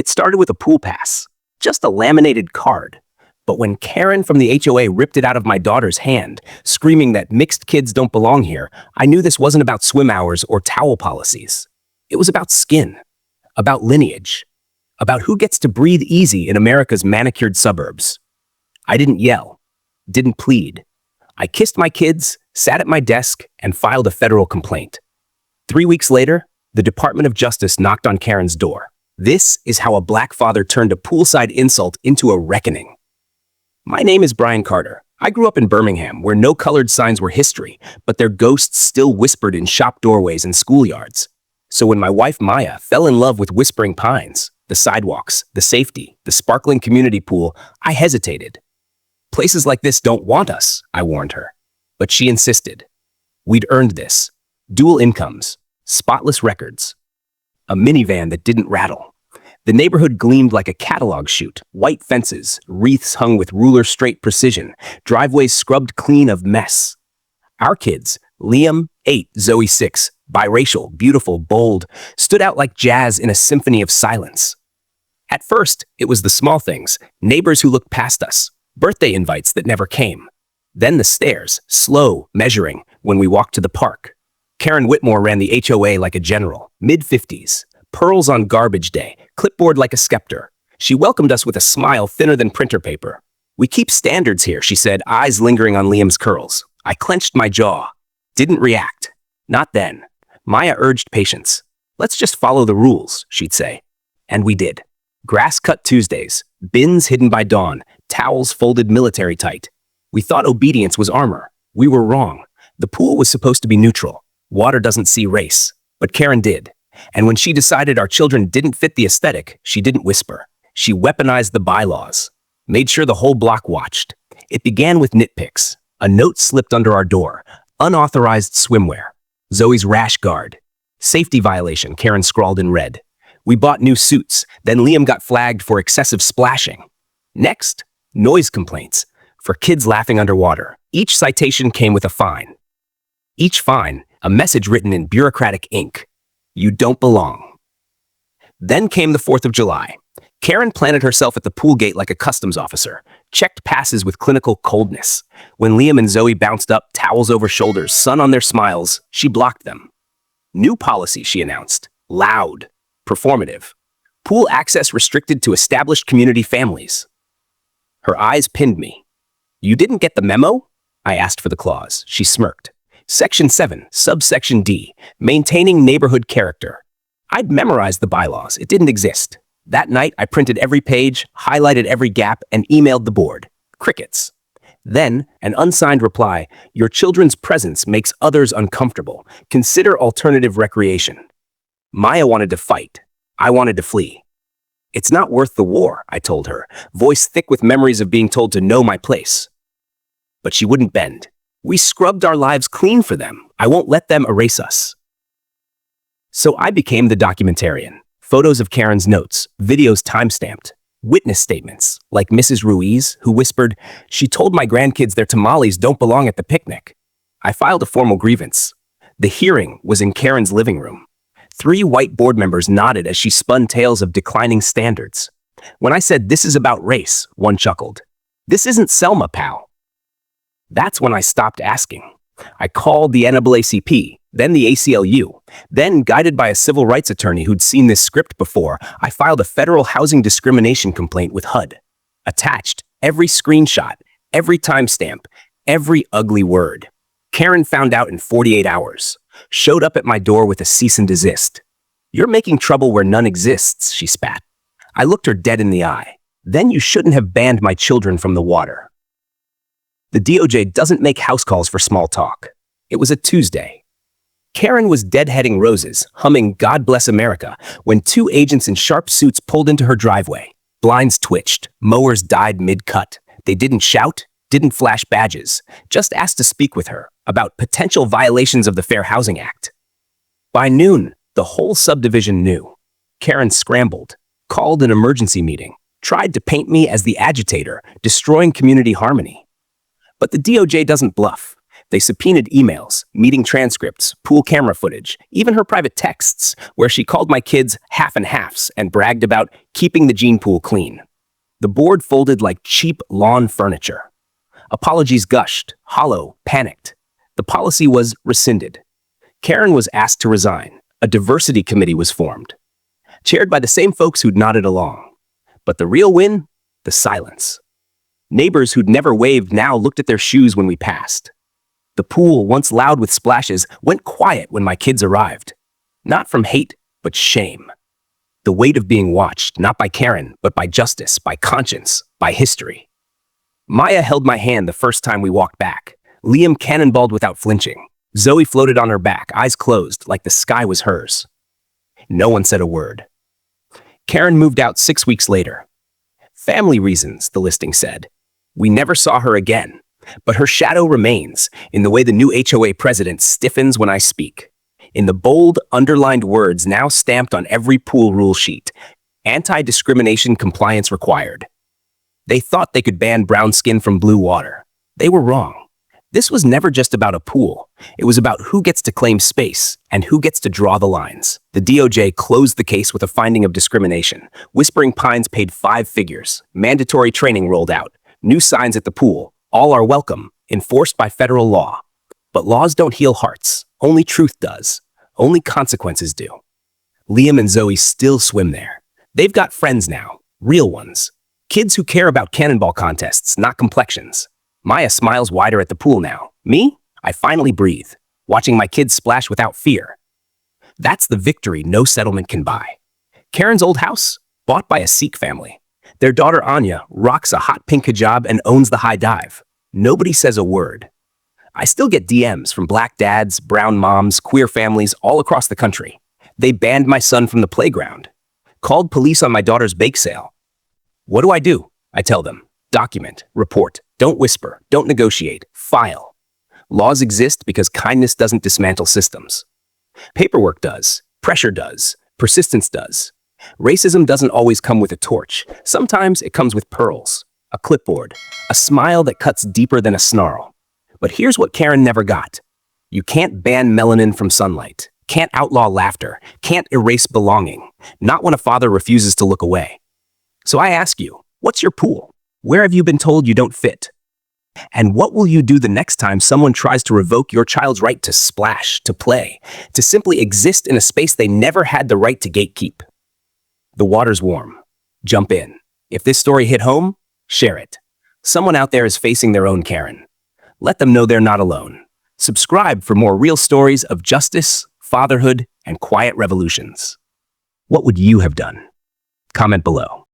started with a pool pass, just a laminated card. But when Karen from the HOA ripped it out of my daughter's hand, screaming that mixed kids don't belong here, I knew this wasn't about swim hours or towel policies. It was about skin, about lineage, about who gets to breathe easy in America's manicured suburbs. I didn't yell, didn't plead. I kissed my kids, sat at my desk, and filed a federal complaint. 3 weeks later, the Department of Justice knocked on Karen's door. This is how a black father turned a poolside insult into a reckoning. My name is Brian Carter. I grew up in Birmingham, where no colored signs were history, but their ghosts still whispered in shop doorways and schoolyards. So when my wife Maya fell in love with Whispering Pines, the sidewalks, the safety, the sparkling community pool, I hesitated. Places like this don't want us, I warned her. But she insisted. We'd earned this. Dual incomes, spotless records, a minivan that didn't rattle. The neighborhood gleamed like a catalog chute, white fences, wreaths hung with ruler-straight precision, driveways scrubbed clean of mess. Our kids, Liam, 8, Zoe, 6, biracial, beautiful, bold, stood out like jazz in a symphony of silence. At first, it was the small things, neighbors who looked past us, birthday invites that never came. Then the stares, slow, measuring, when we walked to the park. Karen Whitmore ran the HOA like a general, mid-50s, pearls on garbage day, clipboard like a scepter. She welcomed us with a smile thinner than printer paper. We keep standards here, she said, eyes lingering on Liam's curls. I clenched my jaw. Didn't react. Not then. Maya urged patience. Let's just follow the rules, she'd say. And we did. Grass cut Tuesdays, bins hidden by dawn, towels folded military tight. We thought obedience was armor. We were wrong. The pool was supposed to be neutral. Water doesn't see race. But Karen did. And when she decided our children didn't fit the aesthetic, she didn't whisper. She weaponized the bylaws. Made sure the whole block watched. It began with nitpicks. A note slipped under our door. Unauthorized swimwear. Zoe's rash guard. Safety violation, Karen scrawled in red. We bought new suits. Then Liam got flagged for excessive splashing. Next, noise complaints. For kids laughing underwater. Each citation came with a fine. Each fine, a message written in bureaucratic ink. You don't belong. Then came the 4th of July. Karen planted herself at the pool gate like a customs officer, checked passes with clinical coldness. When Liam and Zoe bounced up, towels over shoulders, sun on their smiles, she blocked them. New policy, she announced. Loud. Performative. Pool access restricted to established community families. Her eyes pinned me. You didn't get the memo? I asked for the clause. She smirked. Section 7, subsection D, maintaining neighborhood character. I'd memorized the bylaws. It didn't exist. That night, I printed every page, highlighted every gap, and emailed the board. Crickets. Then, an unsigned reply, your children's presence makes others uncomfortable. Consider alternative recreation. Maya wanted to fight. I wanted to flee. It's not worth the war, I told her, voice thick with memories of being told to know my place. But she wouldn't bend. We scrubbed our lives clean for them. I won't let them erase us. So I became the documentarian. Photos of Karen's notes, videos timestamped, witness statements, like Mrs. Ruiz, who whispered, she told my grandkids their tamales don't belong at the picnic. I filed a formal grievance. The hearing was in Karen's living room. 3 white board members nodded as she spun tales of declining standards. When I said, this is about race, one chuckled. This isn't Selma, pal. That's when I stopped asking. I called the NAACP, then the ACLU. Then, guided by a civil rights attorney who'd seen this script before, I filed a federal housing discrimination complaint with HUD. Attached, every screenshot, every timestamp, every ugly word. Karen found out in 48 hours. Showed up at my door with a cease and desist. You're making trouble where none exists, she spat. I looked her dead in the eye. Then you shouldn't have banned my children from the water. The DOJ doesn't make house calls for small talk. It was a Tuesday. Karen was deadheading roses, humming God Bless America, when 2 agents in sharp suits pulled into her driveway. Blinds twitched, mowers died mid-cut. They didn't shout, didn't flash badges, just asked to speak with her about potential violations of the Fair Housing Act. By noon, the whole subdivision knew. Karen scrambled, called an emergency meeting, tried to paint me as the agitator, destroying community harmony. But the DOJ doesn't bluff. They subpoenaed emails, meeting transcripts, pool camera footage, even her private texts, where she called my kids half and halves and bragged about keeping the gene pool clean. The board folded like cheap lawn furniture. Apologies gushed, hollow, panicked. The policy was rescinded. Karen was asked to resign. A diversity committee was formed, chaired by the same folks who'd nodded along. But the real win? The silence. Neighbors who'd never waved now looked at their shoes when we passed. The pool, once loud with splashes, went quiet when my kids arrived. Not from hate, but shame. The weight of being watched, not by Karen, but by justice, by conscience, by history. Maya held my hand the first time we walked back. Liam cannonballed without flinching. Zoe floated on her back, eyes closed, like the sky was hers. No one said a word. Karen moved out 6 weeks later. Family reasons, the listing said. We never saw her again, but her shadow remains in the way the new HOA president stiffens when I speak. In the bold, underlined words now stamped on every pool rule sheet, anti-discrimination compliance required. They thought they could ban brown skin from blue water. They were wrong. This was never just about a pool. It was about who gets to claim space and who gets to draw the lines. The DOJ closed the case with a finding of discrimination. Whispering Pines paid 5 figures. Mandatory training rolled out. New signs at the pool. All are welcome. Enforced by federal law. But laws don't heal hearts. Only truth does. Only consequences do. Liam and Zoe still swim there. They've got friends now. Real ones. Kids who care about cannonball contests, not complexions. Maya smiles wider at the pool now. Me? I finally breathe, watching my kids splash without fear. That's the victory no settlement can buy. Karen's old house, bought by a Sikh family. Their daughter Anya rocks a hot pink hijab and owns the high dive. Nobody says a word. I still get DMs from black dads, brown moms, queer families all across the country. They banned my son from the playground. Called police on my daughter's bake sale. What do? I tell them. Document, report, don't whisper, don't negotiate, file. Laws exist because kindness doesn't dismantle systems. Paperwork does, pressure does, persistence does. Racism doesn't always come with a torch. Sometimes it comes with pearls, a clipboard, a smile that cuts deeper than a snarl. But here's what Karen never got. You can't ban melanin from sunlight, can't outlaw laughter, can't erase belonging, not when a father refuses to look away. So I ask you, what's your pool? Where have you been told you don't fit? And what will you do the next time someone tries to revoke your child's right to splash, to play, to simply exist in a space they never had the right to gatekeep? The water's warm. Jump in. If this story hit home, share it. Someone out there is facing their own Karen. Let them know they're not alone. Subscribe for more real stories of justice, fatherhood, and quiet revolutions. What would you have done? Comment below.